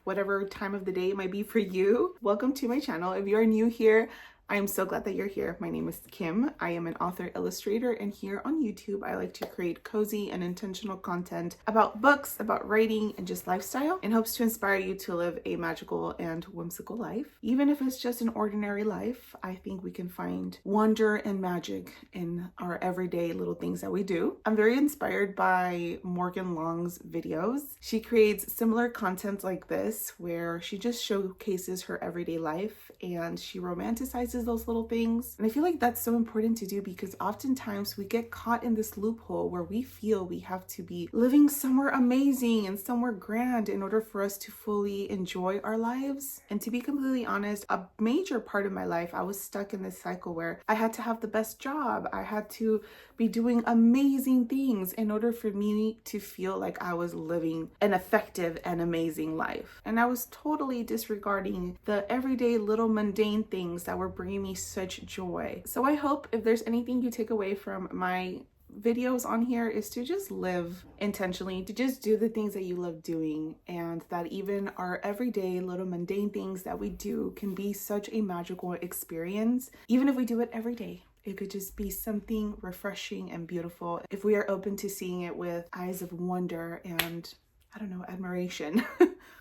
Whatever time of the day it might be for you. Welcome to my channel. If you are new here, I am so glad that you're here. My name is Kim. I am an author illustrator, and here on YouTube I like to create cozy and intentional content about books, about writing, and just lifestyle, in hopes to inspire you to live a magical and whimsical life. Even if it's just an ordinary life, I think we can find wonder and magic in our everyday little things that we do. I'm very inspired by Morgan Long's videos. She creates similar content like this, where she just showcases her everyday life and she romanticizes those little things. And I feel like that's so important to do, because oftentimes we get caught in this loophole where we feel we have to be living somewhere amazing and somewhere grand in order for us to fully enjoy our lives. And to be completely honest, a major part of my life, I was stuck in this cycle where I had to have the best job. I had to be doing amazing things in order for me to feel like I was living an effective and amazing life. And I was totally disregarding the everyday little mundane things that were bringing me such joy. So I hope if there's anything you take away from my videos on here is to just live intentionally, to just do the things that you love doing, and that even our everyday little mundane things that we do can be such a magical experience, even if we do it every day. It could just be something refreshing and beautiful if we are open to seeing it with eyes of wonder and, I don't know, admiration.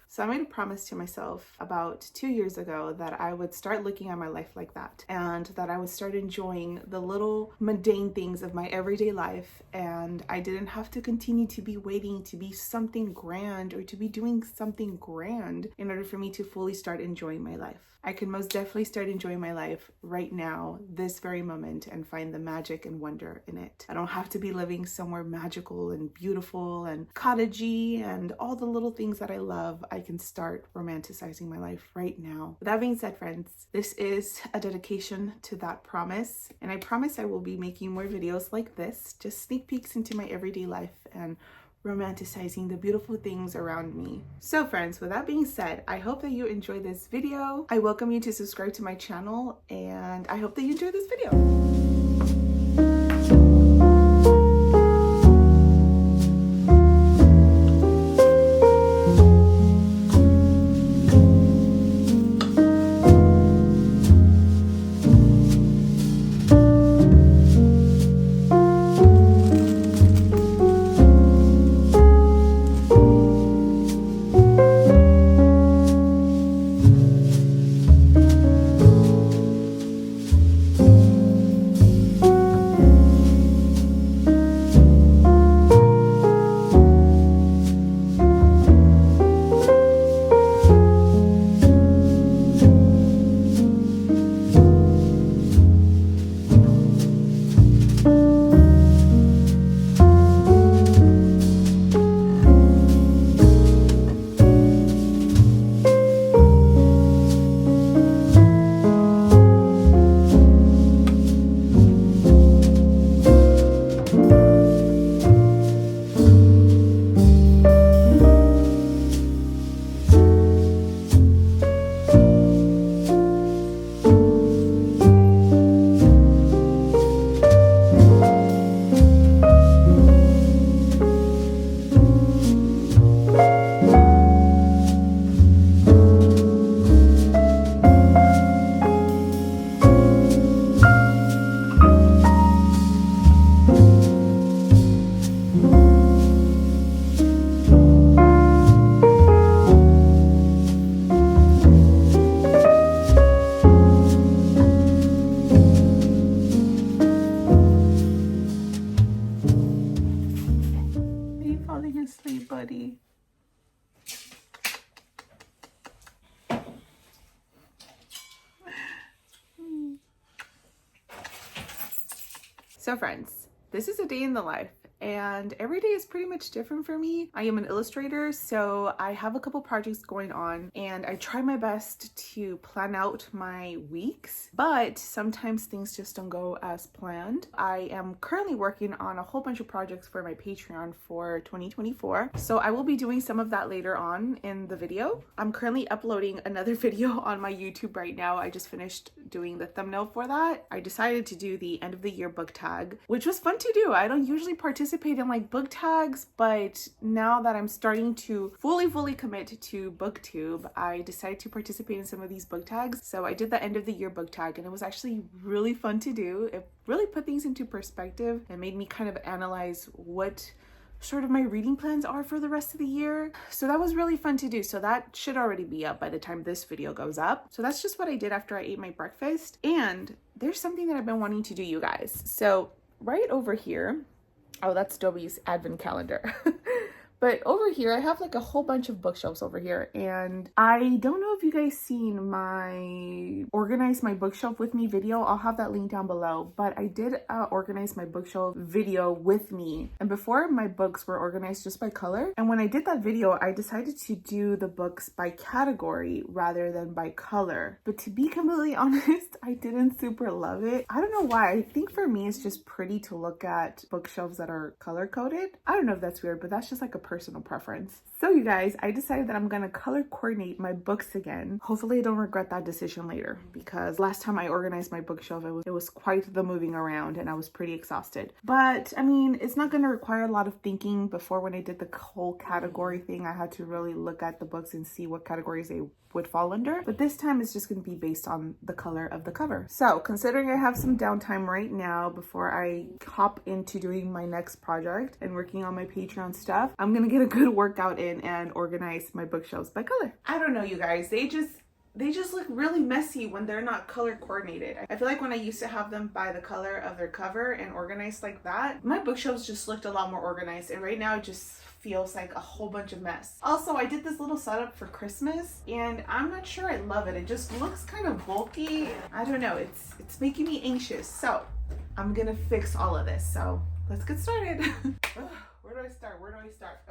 So I made a promise to myself about 2 years ago that I would start looking at my life like that, and that I would start enjoying the little mundane things of my everyday life, and I didn't have to continue to be waiting to be something grand or to be doing something grand in order for me to fully start enjoying my life. I can most definitely start enjoying my life right now, this very moment, and find the magic and wonder in it. I don't have to be living somewhere magical and beautiful and cottagey and all the little things that I love. I can start romanticizing my life right now. With that being said, friends, this is a dedication to that promise, and I promise I will be making more videos like this, just sneak peeks into my everyday life and romanticizing the beautiful things around me. So friends, with that being said, I hope that you enjoy this video. I welcome you to subscribe to my channel, and I hope that you enjoy this video. So friends, this is a day in the life. And every day is pretty much different for me. I am an illustrator, so I have a couple projects going on and I try my best to plan out my weeks, but sometimes things just don't go as planned. I am currently working on a whole bunch of projects for my Patreon for 2024, so I will be doing some of that later on in the video. I'm currently uploading another video on my YouTube right now. I just finished doing the thumbnail for that. I decided to do the end of the year book tag, which was fun to do. I don't usually participate in like book tags, but now that I'm starting to fully commit to booktube, I decided to participate in some of these book tags. So I did the end of the year book tag and it was actually really fun to do. It really put things into perspective and made me kind of analyze what sort of my reading plans are for the rest of the year. So that was really fun to do. So that should already be up by the time this video goes up. So that's just what I did after I ate my breakfast. And there's something that I've been wanting to do, you guys. So right over here, oh, that's Dobie's advent calendar. But over here, I have like a whole bunch of bookshelves over here. And I don't know if you guys seen my Organize My Bookshelf With Me video. I'll have that link down below. But I did organize my bookshelf video with me. And before, my books were organized just by color. And when I did that video, I decided to do the books by category rather than by color. But to be completely honest, I didn't super love it. I don't know why. I think for me, it's just pretty to look at bookshelves that are color coded. I don't know if that's weird, but that's just like a personal preference. So you guys, I decided that I'm gonna color coordinate my books again. Hopefully I don't regret that decision later, because last time I organized my bookshelf, it was quite the moving around and I was pretty exhausted. But I mean, it's not gonna require a lot of thinking. Before, when I did the whole category thing, I had to really look at the books and see what categories they would fall under. But this time it's just going to be based on the color of the cover. So considering I have some downtime right now before I hop into doing my next project and working on my Patreon stuff, I'm going to get a good workout in and organize my bookshelves by color. I don't know, you guys, they just look really messy when they're not color coordinated. I feel like when I used to have them by the color of their cover and organized like that, my bookshelves just looked a lot more organized, and right now it just feels like a whole bunch of mess. Also, I did this little setup for Christmas and I'm not sure I love it. It just looks kind of bulky. I don't know, it's making me anxious. So I'm gonna fix all of this. So let's get started. Where do I start?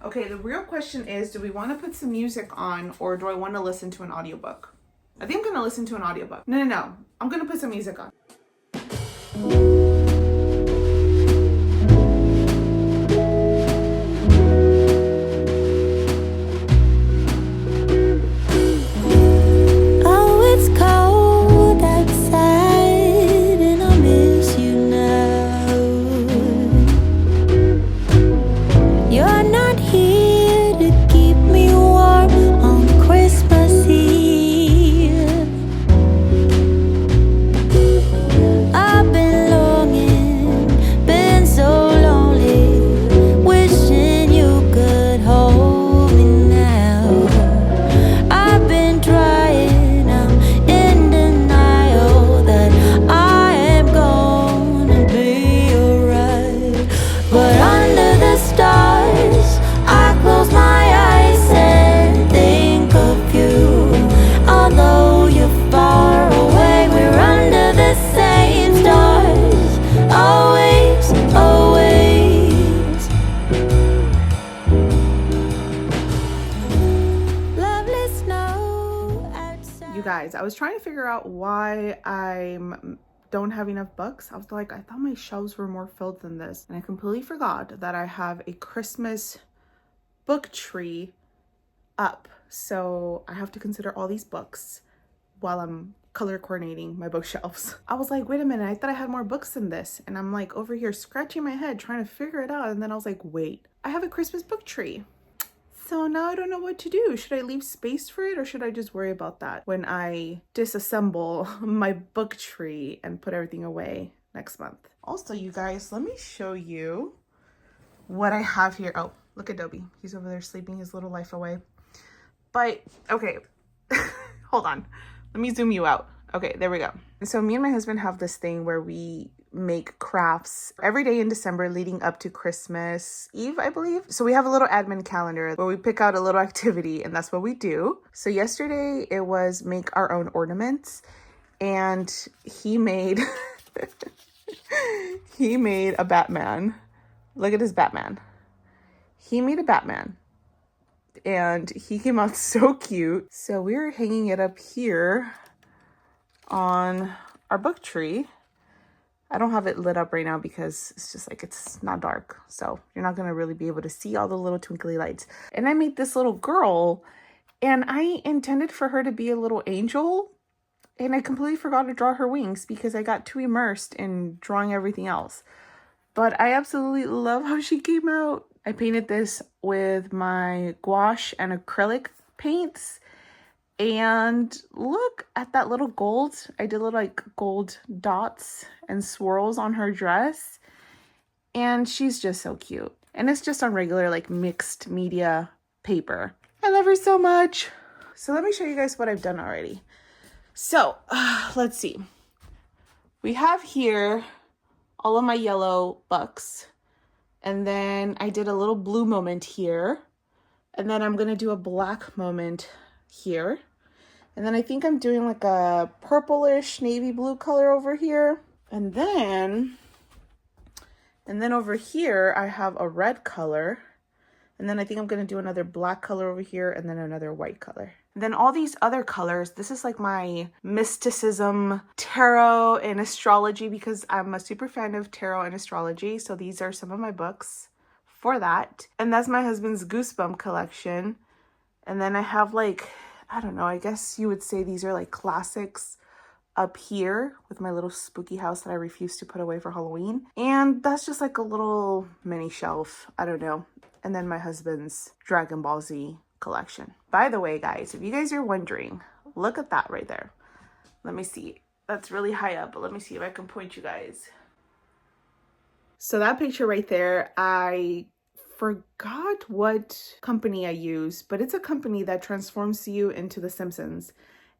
Okay, the real question is, do we want to put some music on or do I want to listen to an audiobook? I think I'm going to listen to an audiobook. No. I'm going to put some music on. Guys, I was trying to figure out why I don't have enough books. I was like, I thought my shelves were more filled than this, and I completely forgot that I have a Christmas book tree up, so I have to consider all these books while I'm color coordinating my bookshelves. I was like, wait a minute, I thought I had more books than this, and I'm like over here scratching my head trying to figure it out, and then I was like, wait, I have a Christmas book tree. So now I don't know what to do. Should I leave space for it or should I just worry about that when I disassemble my book tree and put everything away next month? Also, you guys, let me show you what I have here. Oh, look at Dobie. He's over there sleeping his little life away. But, okay, hold on. Let me zoom you out. Okay, there we go. So me and my husband have this thing where we make crafts every day in December leading up to Christmas Eve, I believe. So we have a little admin calendar where we pick out a little activity and that's what we do. So yesterday it was make our own ornaments, and he made He made a Batman. Look at his Batman. He made a Batman. And he came out so cute. So we're hanging it up here on our book tree. I don't have it lit up right now because it's just like, it's not dark. So you're not going to really be able to see all the little twinkly lights. And I made this little girl, and I intended for her to be a little angel. And I completely forgot to draw her wings because I got too immersed in drawing everything else. But I absolutely love how she came out. I painted this with my gouache and acrylic paints. And look at that little gold. I did little like gold dots and swirls on her dress. And she's just so cute. And it's just on regular like mixed media paper. I love her so much. So let me show you guys what I've done already. So let's see. We have here all of my yellow books. And then I did a little blue moment here. And then I'm going to do a black moment here. And then I think I'm doing like a purplish navy blue color over here. And then over here, I have a red color. And then I think I'm going to do another black color over here and then another white color. And then all these other colors, this is like my mysticism, tarot, and astrology because I'm a super fan of tarot and astrology. So these are some of my books for that. And that's my husband's Goosebump collection. And then I have like, I don't know, I guess you would say these are like classics up here with my little spooky house that I refuse to put away for Halloween. And that's just like a little mini shelf. I don't know. And then my husband's Dragon Ball Z collection. By the way, guys, if you guys are wondering, look at that right there. Let me see. That's really high up, but let me see if I can point you guys. So that picture right there, I forgot what company I use, but it's a company that transforms you into The Simpsons.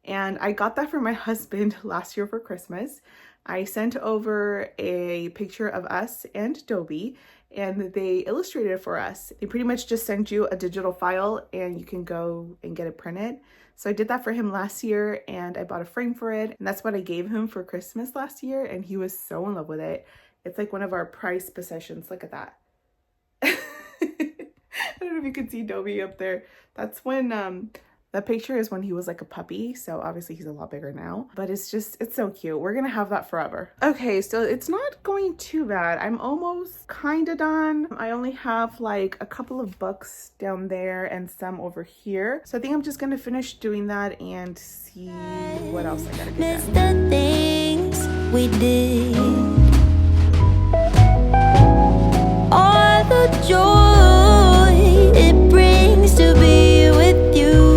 And I got that for my husband last year for Christmas. I sent over a picture of us and Dobie, and they illustrated it for us. They pretty much just send you a digital file and you can go and get it printed. So I did that for him last year and I bought a frame for it. And that's what I gave him for Christmas last year. And he was so in love with it. It's like one of our prized possessions. Look at that. I don't know if you can see Dobie up there. That's when, that picture is when he was like a puppy, so obviously he's a lot bigger now, but it's so cute. We're gonna have that forever. Okay, so it's not going too bad. I'm almost kind of done. I only have like a couple of books down there and some over here. So I think I'm just gonna finish doing that and see what else I gotta do. Miss the things we did. All the joy it brings to be with you.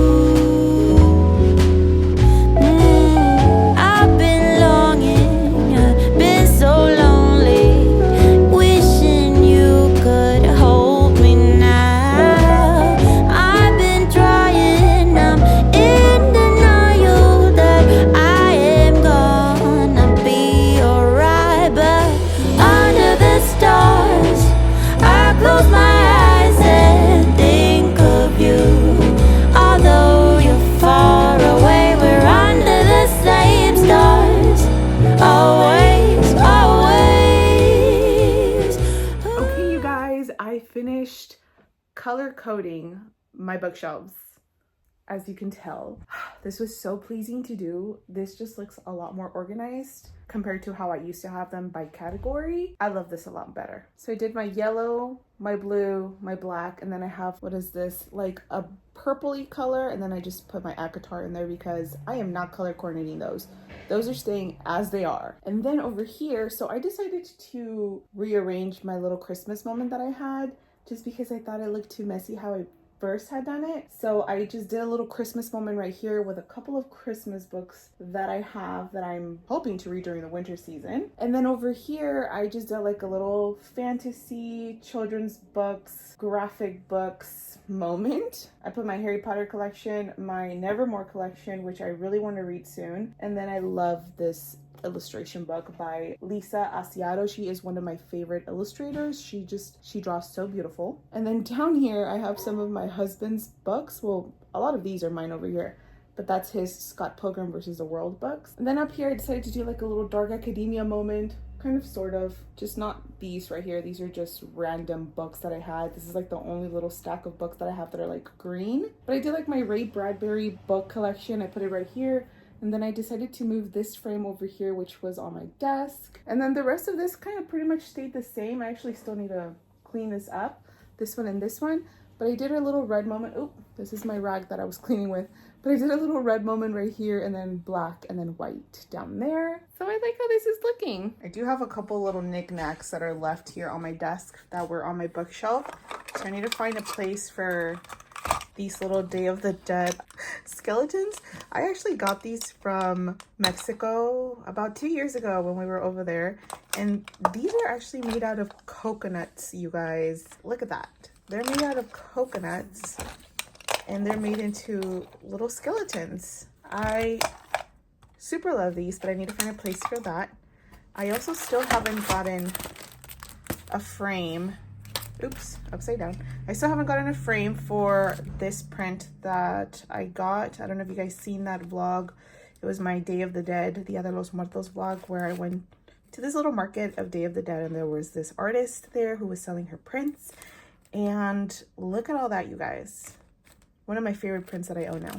Color coding my bookshelves. As you can tell, this was so pleasing to do. This just looks a lot more organized compared to how I used to have them by category. I love this a lot better. So I did my yellow, my blue, my black, and then I have, what is this? Like a purpley color, and then I just put my ACOTAR in there because I am not color coordinating those. Those are staying as they are. And then over here, so I decided to rearrange my little Christmas moment that I had just because I thought it looked too messy how I first had done it. So I just did a little Christmas moment right here with a couple of Christmas books that I have that I'm hoping to read during the winter season. And then over here, I just did like a little fantasy, children's books, graphic books moment. I put my Harry Potter collection, my Nevermore collection, which I really want to read soon. And then I love this illustration book by Lisa Asiato. She is one of my favorite illustrators. She draws so beautiful. And then down here I have some of my husband's books. Well, a lot of these are mine over here, but that's his Scott Pilgrim versus the World books. And then up here I decided to do like a little dark academia moment kind of, sort of, just not these right here. These are just random books that I had. This is like the only little stack of books that I have that are like green. But I did like my Ray Bradbury book collection. I put it right here. And then I decided to move this frame over here, which was on my desk. And then the rest of this kind of pretty much stayed the same. I actually still need to clean this up, this one and this one. But I did a little red moment. Oh, this is my rag that I was cleaning with. But I did a little red moment right here, and then black, and then white down there. So I like how this is looking. I do have a couple little knickknacks that are left here on my desk that were on my bookshelf. So I need to find a place for these little Day of the Dead skeletons. I actually got these from Mexico about 2 years ago when we were over there. And these are actually made out of coconuts, you guys. Look at that. They're made out of coconuts. And they're made into little skeletons. I super love these, but I need to find a place for that. I also still haven't gotten a frame. Oops, upside down. I still haven't gotten a frame for this print that I got. I don't know if you guys seen that vlog. It was my Day of the Dead, Dia de los Muertos vlog, where I went to this little market of Day of the Dead, and there was this artist there who was selling her prints. And look at all that, you guys. One of my favorite prints that I own now.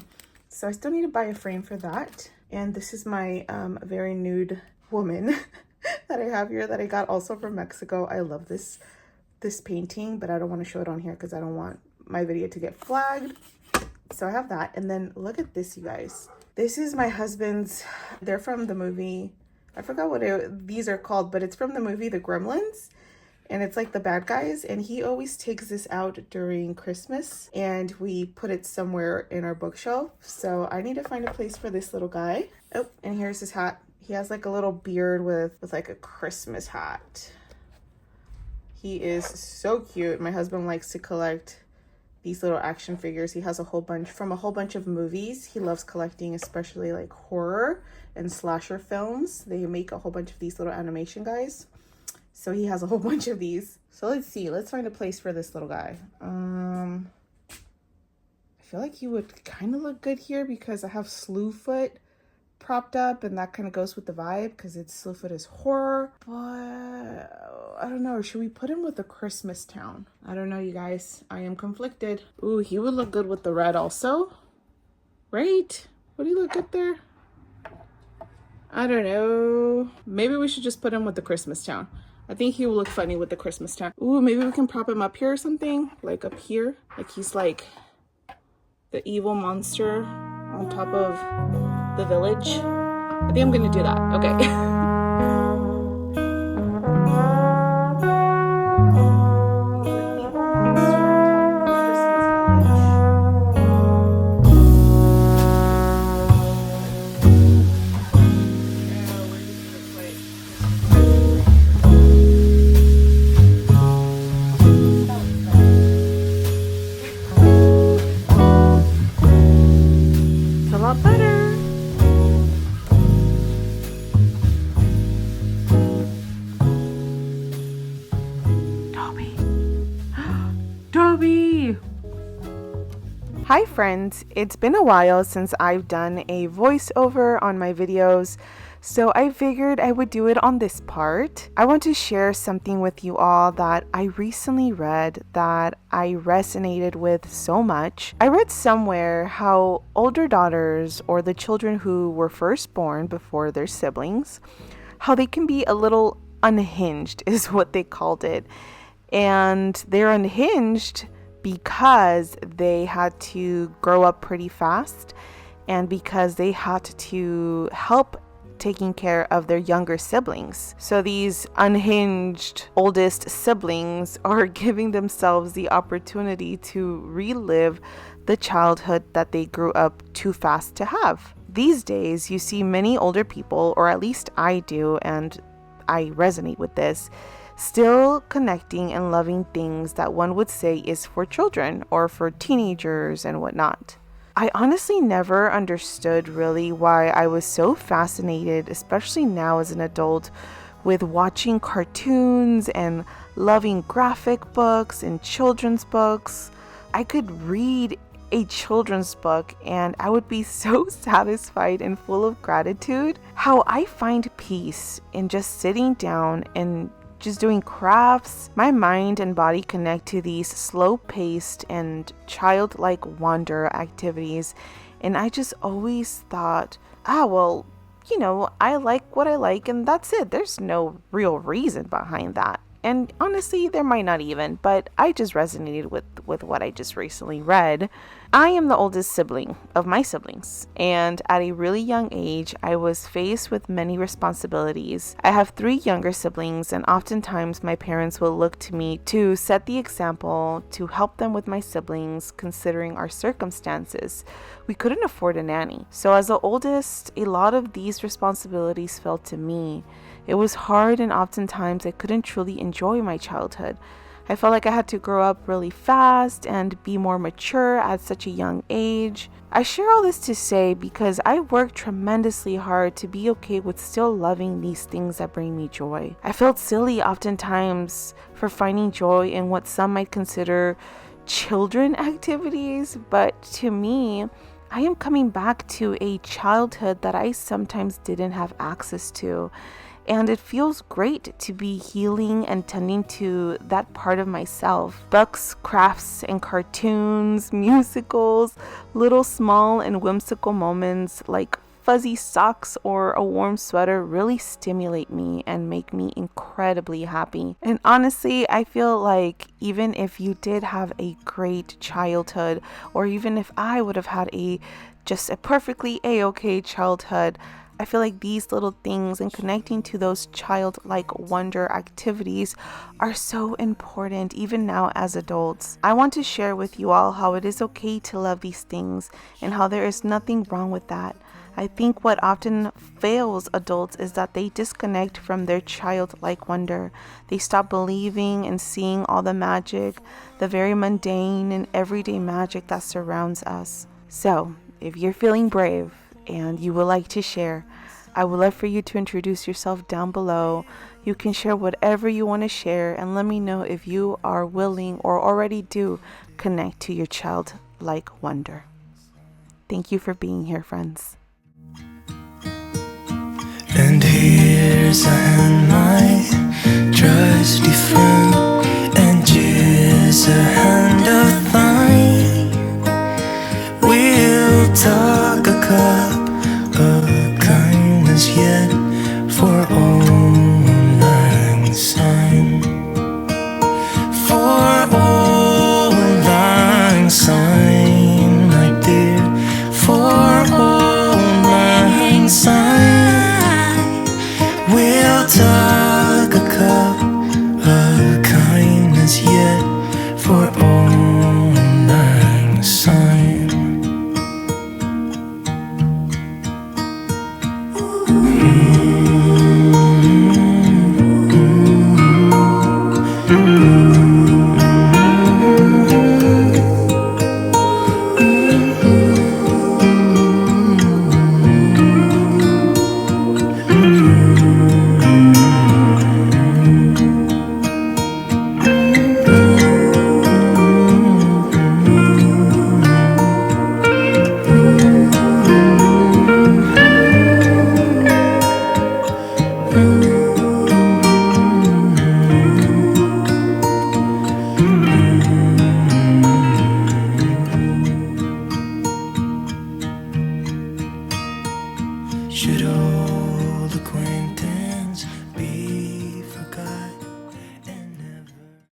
So I still need to buy a frame for that. And this is my very nude woman that I have here that I got also from Mexico. I love this painting, but I don't want to show it on here because I don't want my video to get flagged. So I have that. And then look at this, you guys. This is my husband's. They're from the movie. I forgot what these are called, but it's from the movie The Gremlins. And it's like the bad guys, and he always takes this out during Christmas, and we put it somewhere in our bookshelf. So I need to find a place for this little guy. Oh, and here's his hat. He has like a little beard with like a Christmas hat. He is so cute. My husband likes to collect these little action figures. He has a whole bunch from a whole bunch of movies. He loves collecting, especially like horror and slasher films. They make a whole bunch of these little animation guys. So he has a whole bunch of these. So let's see. Let's find a place for this little guy. I feel like he would kind of look good here because I have Slewfoot propped up, and that kind of goes with the vibe because Slewfoot is horror. But I don't know. Should we put him with the Christmas Town? I don't know, you guys. I am conflicted. Ooh, he would look good with the red also. Right? Would he look good there? I don't know. Maybe we should just put him with the Christmas Town. I think he will look funny with the Christmas Town. Ooh, maybe we can prop him up here or something. Like up here. Like he's like the evil monster on top of the village. I think I'm gonna do that. Okay. Hi friends, it's been a while since I've done a voiceover on my videos, so I figured I would do it on this part. I want to share something with you all that I recently read that I resonated with so much. I read somewhere how older daughters, or the children who were first born before their siblings, how they can be a little unhinged is what they called it. And they're unhinged because they had to grow up pretty fast and because they had to help taking care of their younger siblings. So these unhinged oldest siblings are giving themselves the opportunity to relive the childhood that they grew up too fast to have. These days, you see many older people, or at least I do, and I resonate with this, still connecting and loving things that one would say is for children or for teenagers and whatnot. I honestly never understood really why I was so fascinated, especially now as an adult, with watching cartoons and loving graphic books and children's books. I could read a children's book and I would be so satisfied and full of gratitude. How I find peace in just sitting down and just doing crafts. My mind and body connect to these slow-paced and childlike wonder activities, and I just always thought, well, I like what I like and that's it. There's no real reason behind that. And honestly, there might not even, but I just resonated with what I just recently read. I am the oldest sibling of my siblings, and at a really young age, I was faced with many responsibilities. I have 3 younger siblings, and oftentimes my parents will look to me to set the example, to help them with my siblings, considering our circumstances. We couldn't afford a nanny. So as the oldest, a lot of these responsibilities fell to me. It was hard, and oftentimes I couldn't truly enjoy my childhood. I felt like I had to grow up really fast and be more mature at such a young age. I share all this to say because I worked tremendously hard to be okay with still loving these things that bring me joy. I felt silly oftentimes for finding joy in what some might consider children activities, but to me, I am coming back to a childhood that I sometimes didn't have access to. And it feels great to be healing and tending to that part of myself. Books, crafts, and cartoons, musicals, little small and whimsical moments like fuzzy socks or a warm sweater really stimulate me and make me incredibly happy. And honestly, I feel like even if you did have a great childhood, or even if I would have had just a perfectly a-okay childhood, I feel like these little things and connecting to those childlike wonder activities are so important even now as adults. I want to share with you all how it is okay to love these things and how there is nothing wrong with that. I think what often fails adults is that they disconnect from their childlike wonder. They stop believing and seeing all the magic, the very mundane and everyday magic that surrounds us. So, if you're feeling brave and you would like to share, I would love for you to introduce yourself down below. You can share whatever you want to share and let me know if you are willing or already do connect to your childlike wonder. Thank you for being here, friends. And here's I am my trusty friend, and here's a hand